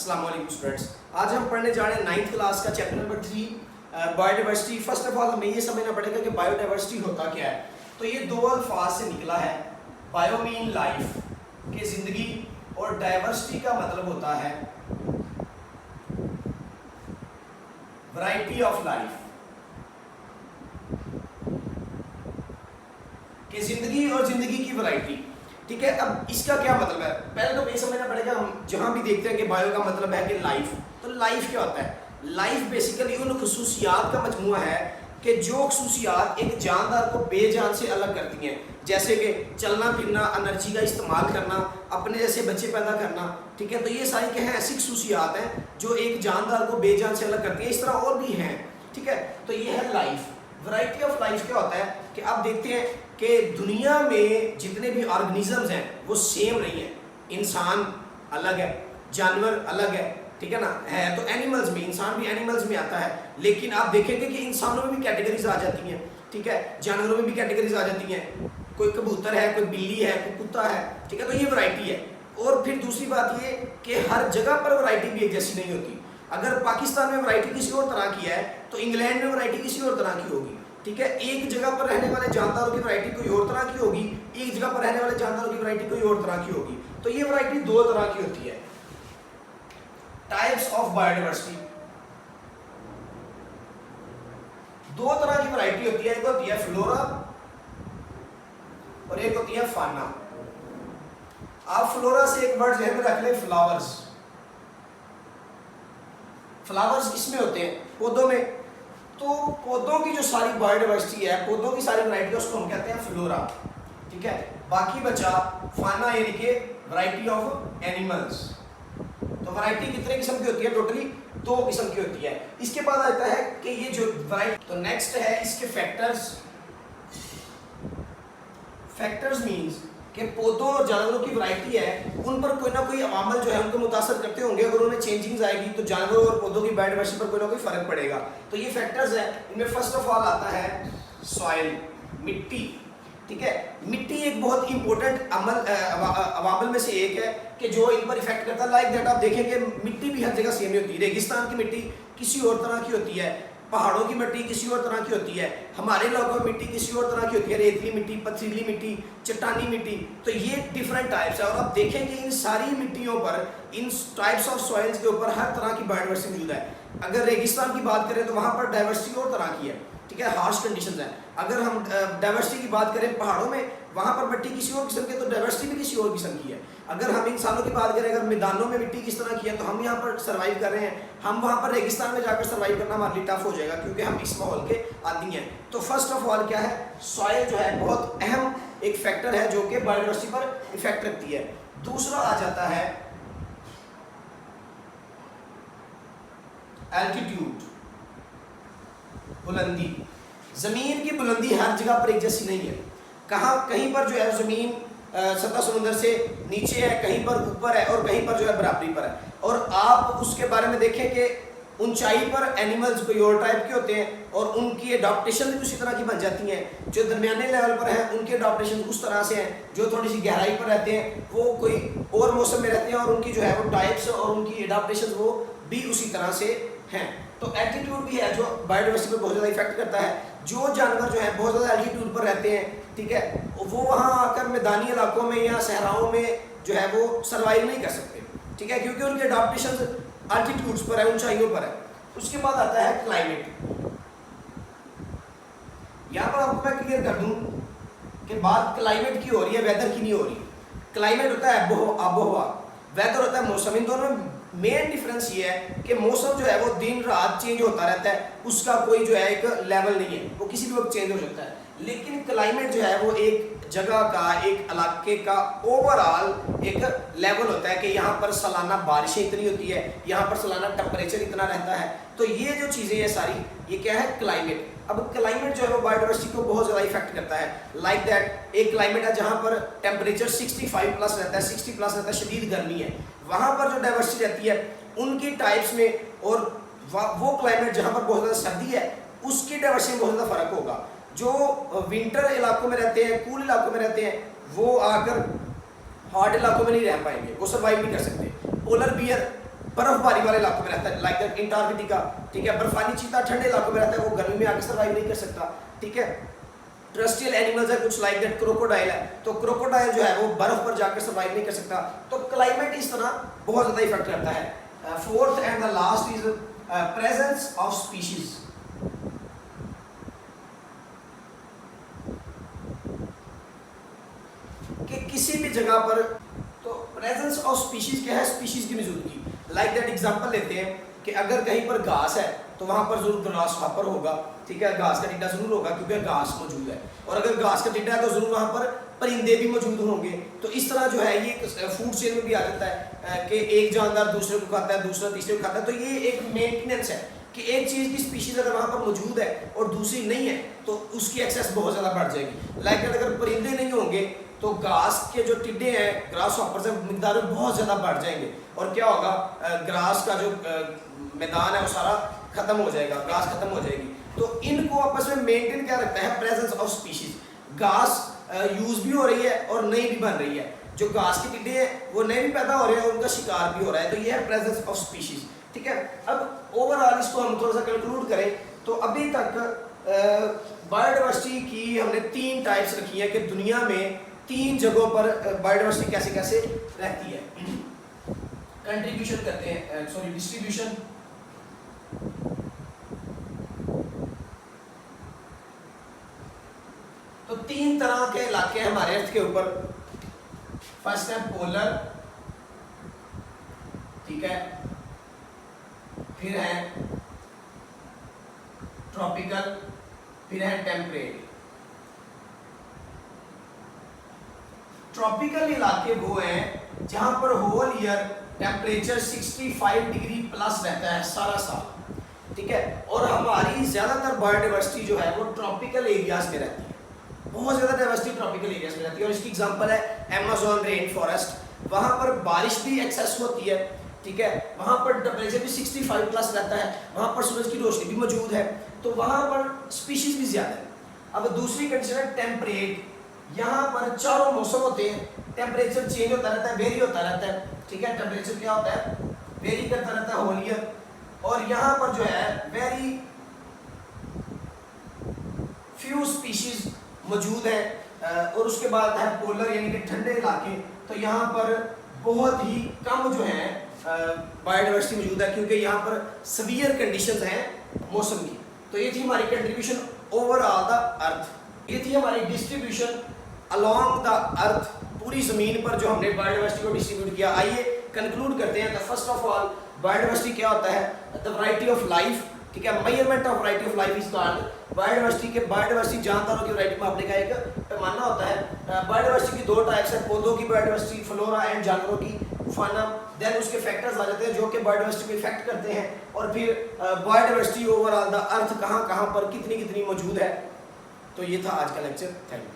अस्सलाम वालेकुम स्टूडेंट्स। आज हम पढ़ने जा रहे हैं 9th क्लास का chapter number 3 biodiversity. First of all हमें ये समझना पड़ेगा कि बायोडाइवर्सिटी होता क्या है। तो ये दो अल्फाज से निकला है। बायो मीन लाइफ के ज़िंदगी और डाइवर्सिटी का मतलब होता है वैरायटी ऑफ लाइफ कि ज़िंदगी और ज़िंदगी की वैरायटी। ठीक है, अब इसका क्या मतलब है? पहले तो ये समझना पड़ेगा, हम जहाँ भी देखते हैं कि बायो का मतलब है कि लाइफ, तो लाइफ क्या होता है? लाइफ बेसिकली उन खसूसियात का मजमूआ है कि जो खसूसियात एक जानदार को बेजान से अलग करती हैं, जैसे कि चलना फिरना, एनर्जी का इस्तेमाल करना, अपने जैसे बच्चे पैदा करना। ठीक है, तो ये सारी क्या है, ऐसी खसूसियात हैं जो एक जानदार को बेजान से अलग करती हैं। इस तरह और भी हैं। ठीक है, तो ये है लाइफ। वैरायटी ऑफ लाइफ क्या होता है कि आप देखते हैं कि दुनिया में जितने भी ऑर्गेनिजम्स हैं वो सेम नहीं है। इंसान अलग है, जानवर अलग है, ठीक है ना, है तो एनिमल्स में, इंसान भी एनिमल्स में आता है। लेकिन आप देखेंगे कि इंसानों में भी कैटेगरीज आ जाती हैं, ठीक है, जानवरों में भी कैटेगरीज आ जाती हैं। कोई कबूतर है, कोई बिल्ली है, कोई कुत्ता है, ठीक है, तो ये वैरायटी है। और फिर दूसरी बात ये कि हर जगह पर वैरायटी भी एक जैसी नहीं होती। अगर पाकिस्तान में वैरायटी किसी और तरह की है तो इंग्लैंड में वैरायटी किसी और तरह की होगी। ठीक है, एक जगह पर रहने वाले जानदारों की वैरायटी कोई और तरह की होगी, एक जगह पर रहने वाले जानदारों की वैरायटी कोई और तरह की होगी। तो ये वैरायटी दो तरह की होती है। टाइप्स ऑफ बायोडाइवर्सिटी, दो तरह की वैरायटी होती है। एक होती है फ्लोरा और एक होती है फाना। आप फ्लोरा से एक वर्ड जहन में रख लें, फ्लावर्स। फ्लावर्स किसमें होते हैं? पौधों में। तो पौधों की जो सारी बायोडाइवर्सिटी है, पौधों की सारी वैरायटी, उसको हम कहते हैं फ्लोरा। ठीक है, बाकी बचा फाना, यानी कि वैरायटी ऑफ एनिमल्स। तो वैरायटी कितने किस्म की होती है? टोटली दो किस्म की होती है। इसके बाद आता है कि ये जो वैरायटी, तो नेक्स्ट है इसके फैक्टर्स। फैक्टर्स मींस कि पौधों और जानवरों की वैरायटी है, उन पर कोई ना कोई अवामल जो है उनको मुतासर करते होंगे। अगर उनमें चेंजिंग्स आएगी तो जानवरों और पौधों की बायोडाइवर्सिटी पर कोई ना कोई फर्क पड़ेगा। तो ये फैक्टर्स है। इनमें फर्स्ट ऑफ ऑल आता है सॉइल, मिट्टी। ठीक है, मिट्टी एक बहुत इंपॉर्टेंट अवामल में से एक है कि जो इन पर इफेक्ट करता है। लाइक दैट आप देखेंगे मिट्टी भी हर जगह सेम नहीं होती। रेगिस्तान की मिट्टी किसी और तरह की होती है, पहाड़ों की मिट्टी किसी और तरह की होती है, हमारे इलाकों में मिट्टी किसी और तरह की होती है, रेतली मिट्टी, पथरीली मिट्टी, चट्टानी मिट्टी। तो ये डिफरेंट टाइप्स है। और आप देखेंगे इन सारी मिट्टियों पर, इन टाइप्स ऑफ सॉइल्स के ऊपर हर तरह की बायोडाइवर्सिटी मौजूद है। अगर रेगिस्तान की बात करें तो वहाँ पर डाइवर्सिटी और तरह की है। ठीक है, हार्श कंडीशंस है। अगर हम डाइवर्सिटी की बात करें पहाड़ों में, वहाँ पर मिट्टी किसी और किस्म की है तो डाइवर्सिटी भी किसी और किस्म की है। अगर हम इंसानों की बात करें, अगर मैदानों में मिट्टी किस तरह की है तो हम यहाँ पर सर्वाइव कर रहे हैं, हम वहाँ पर रेगिस्तान में जाकर सर्वाइव करना हमारे लिए टफ हो जाएगा, क्योंकि हम इस माहौल के आदी हैं। तो फर्स्ट ऑफ ऑल क्या है, सॉइल जो है बहुत अहम एक फैक्टर है जो कि बायोडाइवर्सिटी पर इफेक्ट रखती है। दूसरा आ जाता है एल्टीट्यूड, बुलंदी। जमीन की बुलंदी हर जगह पर एक जैसी नहीं है। कहीं पर जो है जमीन सतह समुद्र से नीचे है, कहीं पर ऊपर है और कहीं पर जो है बराबरी पर है। और आप उसके बारे में देखें कि ऊंचाई पर एनिमल्स कोई और टाइप के होते हैं और उनकी एडाप्टेशन भी उसी तरह की बन जाती हैं। जो दरमियाने लेवल पर हैं उनके एडाप्टेशन उस तरह से हैं, जो थोड़ी सी गहराई पर रहते हैं वो कोई और मौसम में रहते हैं और उनकी जो है वो टाइप्स और उनकी एडाप्टेशन वो भी उसी तरह से हैं। तो एल्टीट्यूड भी है जो बायोडाइवर्सिटी पर बहुत ज़्यादा इफेक्ट करता है। जो जानवर जो है बहुत ज़्यादा एल्टीट्यूड पर रहते हैं, ठीक है, वो वहाँ आकर मैदानी इलाकों में या सहराओं में जो है वो सर्वाइव नहीं कर सकते। ठीक है, क्योंकि उनके एडाप्टेशन एल्टीट्यूड्स पर है, ऊंचाइयों पर है। उसके बाद आता है क्लाइमेट। यहाँ पर आपको मैं क्लियर कर दूँ कि बात क्लाइमेट की हो रही है, वेदर की नहीं हो रही। क्लाइमेट होता है आबोहवा, वेदर होता है मौसम। इन दोनों में मेन डिफरेंस ये है कि मौसम जो है वो दिन रात चेंज होता रहता है, उसका कोई जो है एक लेवल नहीं है, वो किसी भी वक्त चेंज हो सकता है। लेकिन क्लाइमेट जो है वो एक जगह का, एक इलाके का ओवरऑल एक लेवल होता है कि यहाँ पर सालाना बारिशें इतनी होती है, यहाँ पर सालाना टेम्परेचर इतना रहता है। तो ये जो चीज़ें हैं सारी, ये क्या है, क्लाइमेट। अब क्लाइमेट जो है वो बायोडाइवर्सिटी को बहुत ज़्यादा इफेक्ट करता है। लाइक दैट एक क्लाइमेट है जहाँ पर टेम्परेचर 65 प्लस रहता है, 60 प्लस रहता है, शदीद गर्मी है। वहाँ पर जो डाइवर्सिटी रहती है उनकी टाइप्स में, और वो क्लाइमेट जहाँ पर बहुत ज़्यादा सर्दी है उसकी डाइवर्सिटी में बहुत ज़्यादा फर्क होगा। जो विंटर इलाकों में रहते हैं, कूल इलाकों में रहते हैं, वो आकर हॉट इलाकों में नहीं रह पाएंगे, वो सर्वाइव नहीं कर सकते। पोलर बियर बर्फबारी वाले इलाकों में रहता है, लाइक दैट अंटार्कटिका, ठीक है। बर्फानी चीता ठंडे इलाकों में रहता है, वो गर्मी में आके सर्वाइव नहीं कर सकता, ठीक है। टेरेस्ट्रियल एनिमल्स है कुछ लाइक दैट क्रोकोडाइल है, तो क्रोकोडाइल जो है वो बर्फ पर जाकर सर्वाइव नहीं कर सकता। तो क्लाइमेट इस तरह बहुत ज़्यादा इफेक्ट करता है। Fourth and the last is presence of species. कि किसी भी जगह पर, तो प्रेजेंस ऑफ स्पीशीज क्या है, स्पीशीज की मौजूदगी। लाइक दैट एग्जांपल लेते हैं कि अगर कहीं पर घास है तो वहां पर जरूर ग्रास हॉपर होगा, ठीक है, घास का टिड्डा जरूर होगा क्योंकि घास मौजूद है। और अगर घास का टिड्डा है तो जरूर वहां पर परिंदे भी मौजूद होंगे। तो इस तरह जो है ये फूड चेन में भी आ जाता है कि एक जानदार दूसरे को खाता है, दूसरा तीसरे को खाता है। तो ये एक मेंटेनेंस है कि एक चीज़ की स्पीशीज अगर वहाँ पर मौजूद है और दूसरी नहीं है तो उसकी एक्सेस बहुत ज़्यादा बढ़ जाएगी। लाइक अगर परिंदे नहीं होंगे तो घास के जो टिड्डे हैं, ग्रास हॉपर से मिकदार में बहुत ज़्यादा बढ़ जाएंगे और क्या होगा, ग्रास का जो मैदान है वो सारा खत्म हो जाएगा, घास खत्म हो जाएगी। तो इनको आपस में मेंटेन क्या रखता है, प्रेजेंस ऑफ स्पीशीज। घास यूज भी हो रही है और नई भी बन रही है। जो घास के टिड्डे हैं वो नए भी पैदा हो रहे हैं और उनका शिकार भी हो रहा है। तो ये है प्रेजेंस ऑफ स्पीशीज, ठीक है। अब ओवरऑल इसको हम थोड़ा सा कंक्लूड करें तो अभी तक बायोडाइवर्सिटी की हमने 3 टाइप्स रखी हैं कि दुनिया में 3 जगहों पर बायोडाइवर्सिटी कैसे कैसे रहती है। कंट्रीब्यूशन करते हैं, सॉरी डिस्ट्रीब्यूशन, तो 3 तरह के इलाके हैं हमारे अर्थ के ऊपर। फर्स्ट है पोलर, ठीक है, फिर है ट्रॉपिकल, फिर है टेम्परेट। ट्रॉपिकल इलाके वो हैं जहां पर whole year temperature 65 degree plus रहता है सारा साल, ठीक है। और हमारी ज्यादातर बायोडाइवर्सिटी जो है वो ट्रॉपिकल एरियाज में रहती है, बहुत ज्यादा डाइवर्सिटी ट्रॉपिकल एरियाज में रहती है। और इसकी एग्जांपल है अमेज़न रेन फॉरेस्ट, वहां पर बारिश भी एक्सेस होती है, ठीक है, वहां पर टेम्परेचर भी 65 प्लस रहता है, वहां पर सूरज की रोशनी भी मौजूद है, तो वहां पर स्पीशीज भी ज्यादा है। अब दूसरी कंडीशन है टेम्परेट, यहाँ पर चारों मौसम होते हैं, टेम्परेचर चेंज होता रहता है, वेरी होता रहता है, ठीक है। टेम्परेचर क्या होता है, वेरी करता रहता है होल ईयर। और यहाँ पर जो है वेरी फ्यू स्पीशीज मौजूद है। और उसके बाद है पोलर यानी कि ठंडे इलाके, तो यहाँ पर बहुत ही कम जो है बायोडाइवर्सिटी मौजूद है क्योंकि यहाँ पर सीवियर कंडीशंस हैं मौसम की। तो ये थी हमारी कंट्रीब्यूशन ओवरऑल द अर्थ, ये थी हमारी डिस्ट्रीब्यूशन अलोंग द अर्थ, पूरी जमीन पर जो हमने बायोडाइवर्सिटी को डिस्ट्रीब्यूट किया। आइए कंक्लूड करते हैं। फर्स्ट ऑफ ऑल बायोडाइवर्सिटी क्या होता है, द वैरायटी ऑफ लाइफ, ठीक है, measurement of variety of life is called biodiversity. के बायोडाइवर्सिटी जानदारों की वैरायटी में आपने का एक पैमाना होता है। बायोडाइवर्सिटी की 2 टाइप्स है, पौधों की बायोडाइवर्सिटी, फ्लोरा एंड जानवरों की, फाना। देन उसके फैक्टर्स आ जाते हैं जो कि बायोडाइवर्सिटी को इफेक्ट करते हैं। और फिर बायोडाइवर्सिटी ओवरऑल द अर्थ कहाँ कहाँ पर कितनी कितनी मौजूद है। तो ये था आज का लेक्चर, थैंक यू।